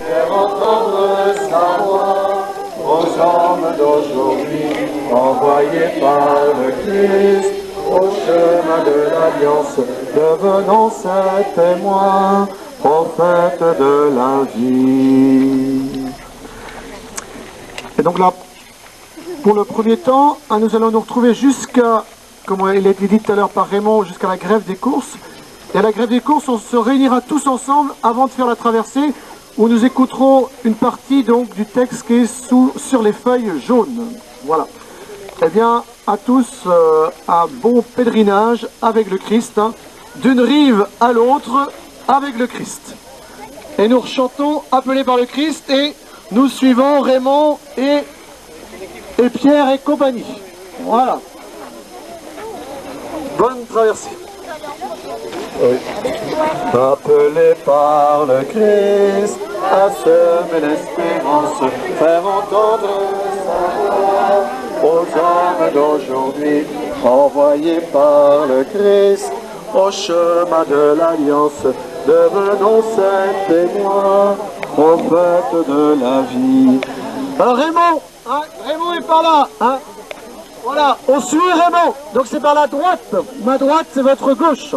faire entendre sa voix aux hommes d'aujourd'hui, envoyés par le Christ au chemin de l'Alliance, devenons ses témoins, prophètes de la vie. Et donc là, pour le premier temps, nous allons nous retrouver jusqu'à, comme il a été dit tout à l'heure par Raymond, jusqu'à la grève des courses. Et à la grève des courses, on se réunira tous ensemble avant de faire la traversée, où nous écouterons une partie donc du texte qui est sur les feuilles jaunes. Voilà. Eh bien, à tous, un bon pèlerinage avec le Christ, hein, d'une rive à l'autre avec le Christ. Et nous chantons appelés par le Christ et nous suivons Raymond et Pierre et compagnie. Voilà. Bonne traversée. Oui. Appelés par le Christ à semer l'espérance, faire entendre sa voix aux hommes d'aujourd'hui, envoyés par le Christ au chemin de l'Alliance, devenons ses témoins, prophètes de la vie. Raymond, hein, Raymond est par là, hein. Voilà, on suit Raymond, donc c'est par la droite, ma droite c'est votre gauche.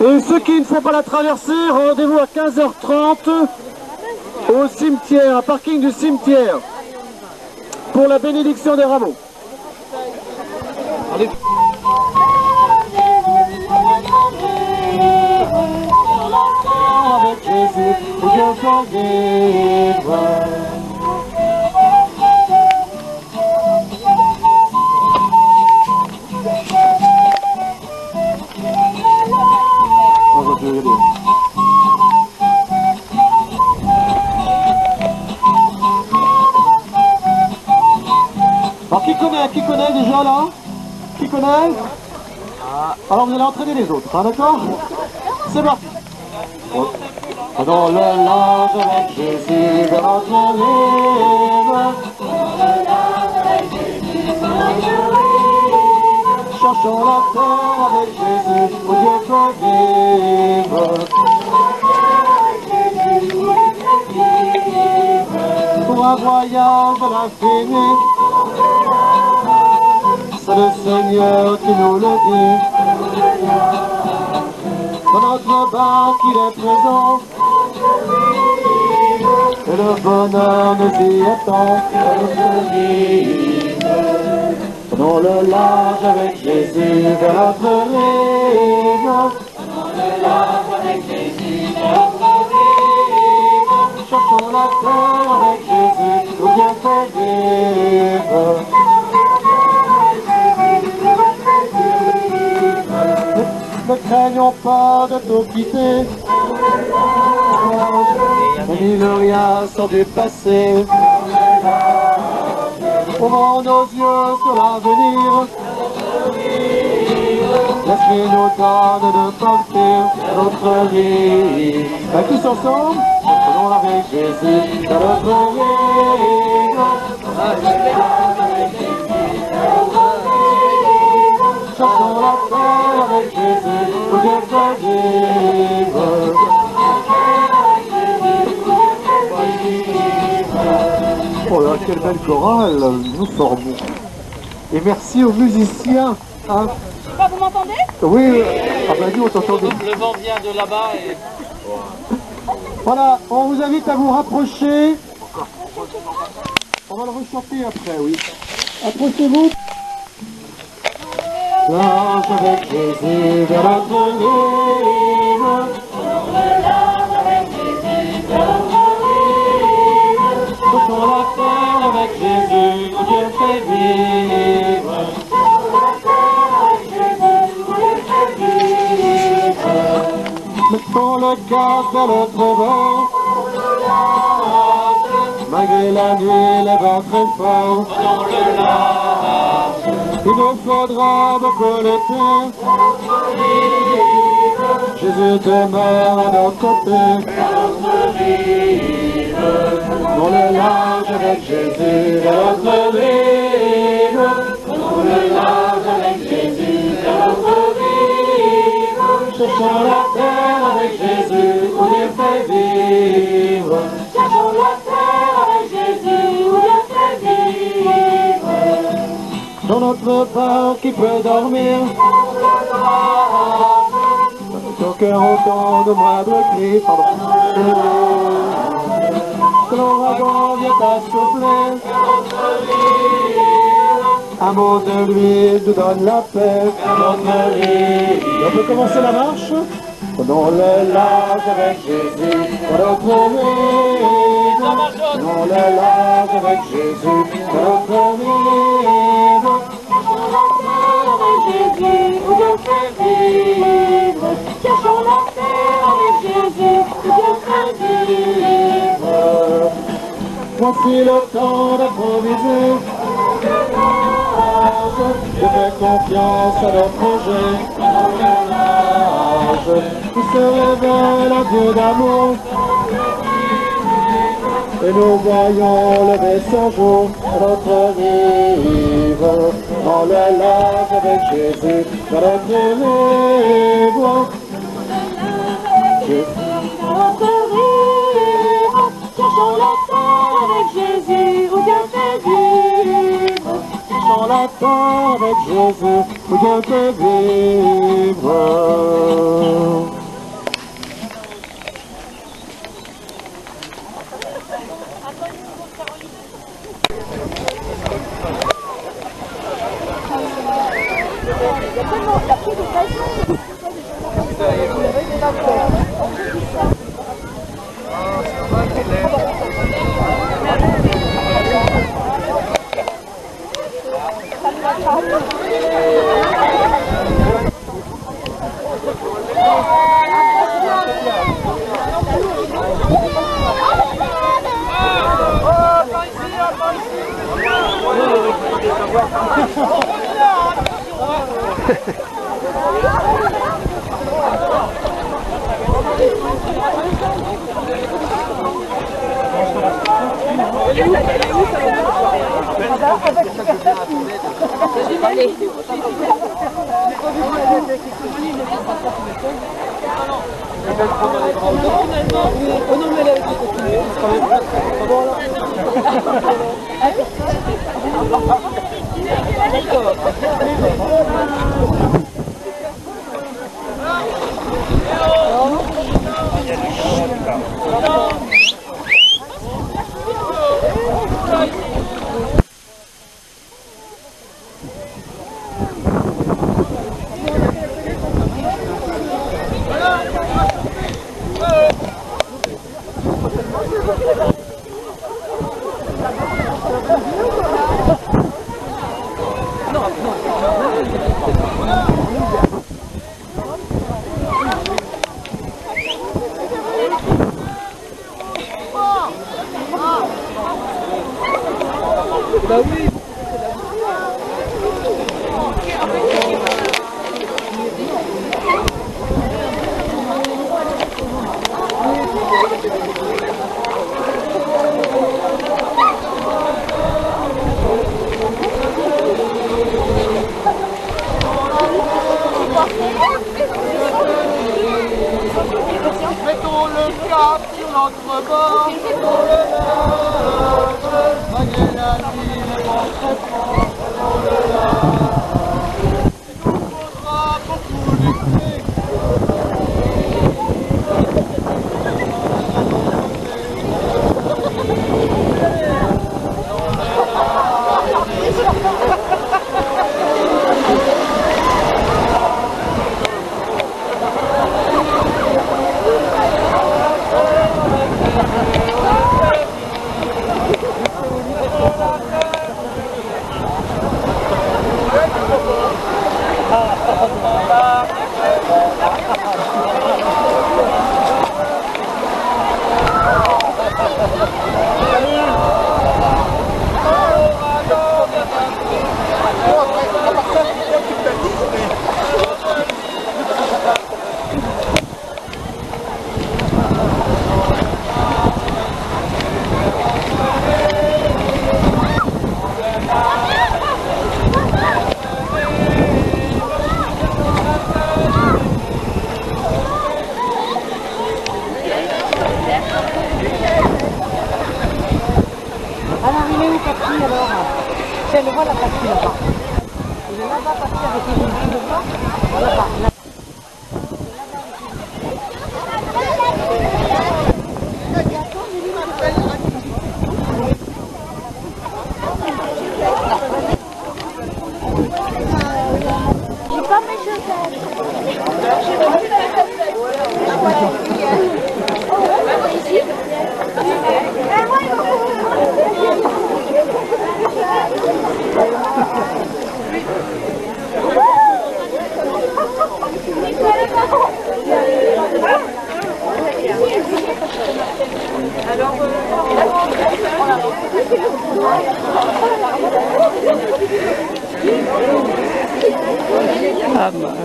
Et ceux qui ne font pas la traversée, rendez-vous à 15h30 au cimetière, à parking du cimetière, pour la bénédiction des rameaux. Allez. Avec Jésus, Dieu vivre. Alors qui connaît déjà là? Qui connaît? Alors vous allez entraîner les autres, hein, d'accord? C'est parti. Dans le large avec Jésus vers notre rive. Cherchons la terre avec Jésus, où Dieu peut vivre. Pour un voyage à l'infini, c'est le Seigneur qui nous le dit. Dans notre barque il est présent, et le bonheur nous y attend. Prenons le large avec Jésus vers notre rive. Prenons le large avec Jésus vers notre rive. Cherchons la terre avec Jésus, où Dieu fait vivre. Ne craignons pas de tout quitter, ni de rien sans du passé. Ouvrons nos yeux sur l'avenir, laisse-nous donne de partir notre vie. Tous ensemble, prenons avec Jésus dans notre vie. Chantons la terre avec Jésus, où Dieu fait vivre. Oh là, quelle belle chorale nous formons. Et merci aux musiciens. Hein. Vous m'entendez? Oui, ah bah nous on t'entendait. Le vent vient de là-bas et... Voilà, on vous invite à vous rapprocher. On va le rechanter après, oui. Approchez-vous. Large avec Jésus vers notre rive. Large avec Jésus vers notre rive. Touchons la terre avec Jésus, où Dieu fait vivre. Mettons le cap vers l'autre bord. Malgré la nuit, les vents très forts. Il nous faudra beaucoup de temps. Jésus demeure à nos côtés. Dans le large avec Jésus, vers notre rive. Dans le large avec Jésus, vers notre rive. Cherchons la terre avec Jésus, où Dieu dans notre parc qui peut dormir. Ton cœur entend de moindres cris, que l'ouragan vient t'assouffler. Un mot de lui nous donne la paix. On peut commencer la marche. Prenons le large avec Jésus, pour notre vie. Prenons le large avec Jésus, pour notre vie. Avec Jésus, où Dieu fait vivre. Cherchons la paix avec Jésus, où Dieu fait vivre. Voici le temps d'improviser. Je fais confiance à nos projets. Qui se révèle un Dieu d'amour. Et nous voyons lever son jour à notre rive. Dans le large avec Jésus, dans notre rive. Cherchons la paix avec Jésus, où Dieu fait vivre. Cherchons la paix avec Jésus, où Dieu fait vivre. Allez. Bah oui. Mettons le cap sur l'autre bord. Voyez la nuit, les vents très forts. Il nous faudra beaucoup d'esprit. Alors il est où Papi alors? Tiens, le voilà Papi là-bas. J'ai pas mes chaussettes. Ah mince.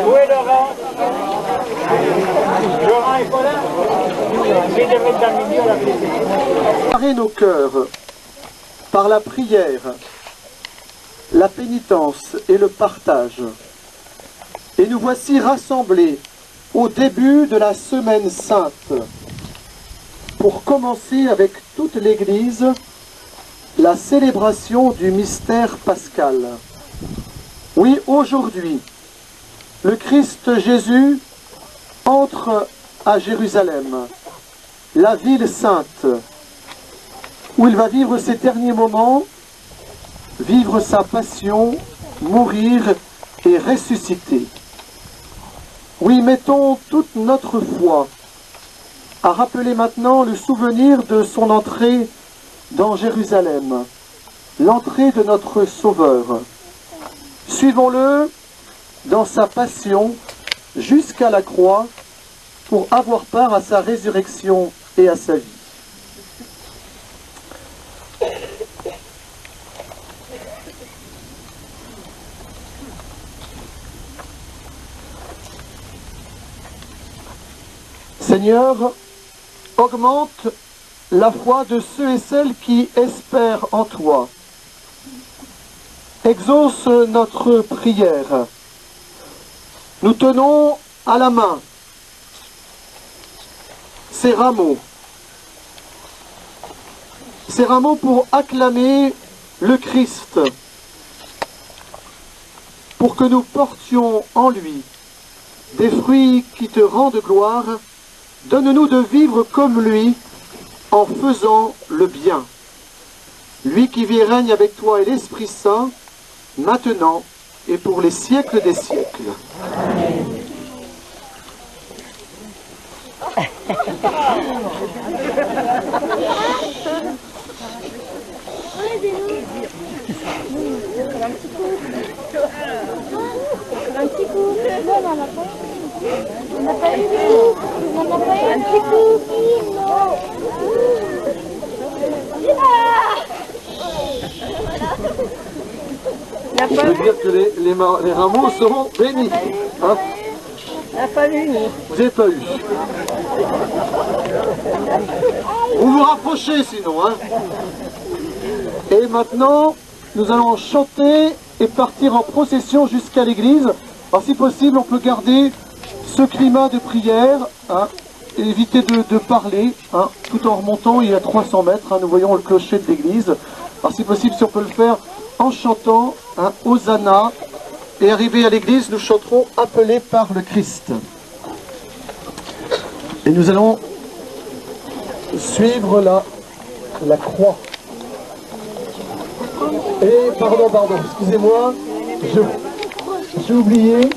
Où est Laurent? Laurent est pas là? J'ai des mecs dans le milieu, on l'a blessé. Préparer nos cœurs par la prière, la pénitence et le partage. Et nous voici rassemblés au début de la Semaine Sainte pour commencer avec toute l'Église la célébration du mystère pascal. Oui, aujourd'hui, le Christ Jésus entre à Jérusalem, la ville sainte, où il va vivre ses derniers moments, vivre sa passion, mourir et ressusciter. Oui, mettons toute notre foi à rappeler maintenant le souvenir de son entrée dans Jérusalem, l'entrée de notre Sauveur. Suivons-le dans sa passion jusqu'à la croix pour avoir part à sa résurrection et à sa vie. Seigneur, augmente la foi de ceux et celles qui espèrent en toi. Exauce notre prière. Nous tenons à la main ces rameaux pour acclamer le Christ, pour que nous portions en lui des fruits qui te rendent gloire. Donne-nous de vivre comme lui en faisant le bien. Lui qui vit et règne avec toi et l'Esprit Saint, maintenant et pour les siècles des siècles. Un petit coup. Non, on n'a pas eu. On n'a pas eu. On n'a pas eu un petit coup. Non. Je veux dire que les rameaux seront bénis. Hein? On n'a pas vu, nous. Vous n'avez pas eu. Vous vous rapprochez sinon. Hein? Et maintenant, nous allons chanter et partir en procession jusqu'à l'église. Alors si possible, on peut garder ce climat de prière, hein, et éviter de parler, hein, tout en remontant. Il y a 300 mètres, hein, nous voyons le clocher de l'église. Alors si possible, si on peut le faire en chantant, hein, Hosanna, et arrivé à l'église, nous chanterons Appelés par le Christ. Et nous allons suivre la croix. Et pardon, excusez-moi, j'ai oublié.